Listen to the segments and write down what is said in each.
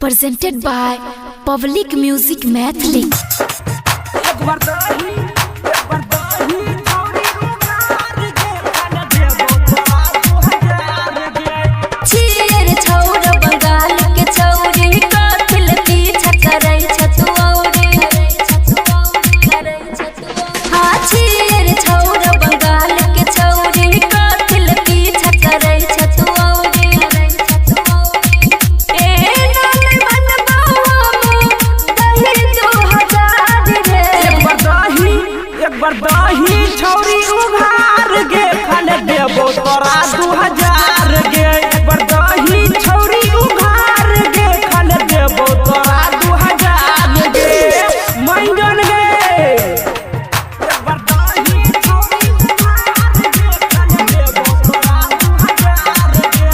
presented by Public Music Mathli. दही छौरी उघार गे खाने देबो तोरा 2000 गे। दही छौरी उघार गे खाने देबो तोरा 2000 गे। मंगन गे दही छौरी उघार गे खाने देबो तोरा 2000 गे।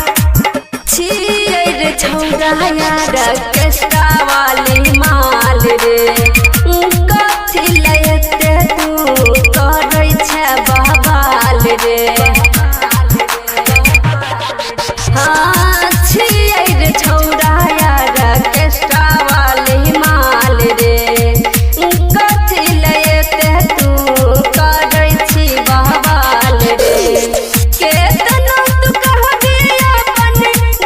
छियै रे छौरा यार केस्टा वाली माल रे हाँ छियै रे छौरा यार केस्टा वाली माल रे कथी लैते तू करै छी बहवाल रे। केतना तू कहबी अपन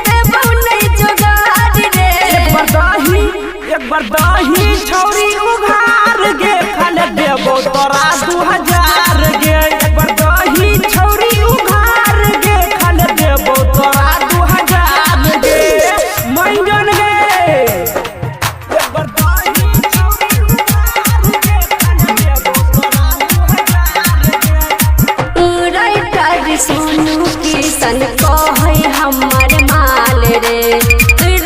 देबौ नै जोगार रे। एक बार दही छौरी उघार गे खाने देबो तोरा 2000 गे। दही छौरी उघार गे खाने देबो तोरा 2000 गे। मंगन गे दही छौरी उघार गे खाने देबो तोरा 2000 गे। राइटर सोनू किशन कहै हमर माल रे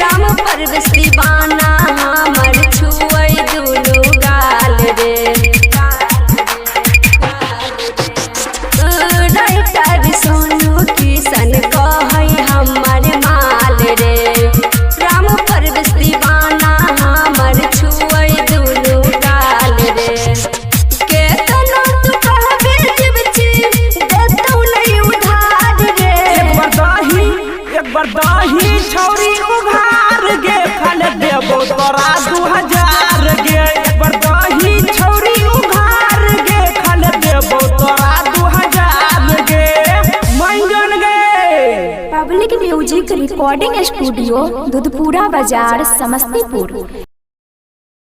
राम परवेश दीवाना हमर छुए दुनू गाल रे। राइटर सोनू किशन कहै हमर माल रे राम परवेश दीवाना हमर छुए दुनू गाल रे। केतना तू कहबे जीवची देतौ नै उधार रे। एक बार दही छौरी उघार गे खाने देबो तोरा 2000 गे। दही छौरी उघार गे खाने देबो तोरा 2000 गे। मंगन गे public music recording studio Dudhpura बाजार समस्तीपुर।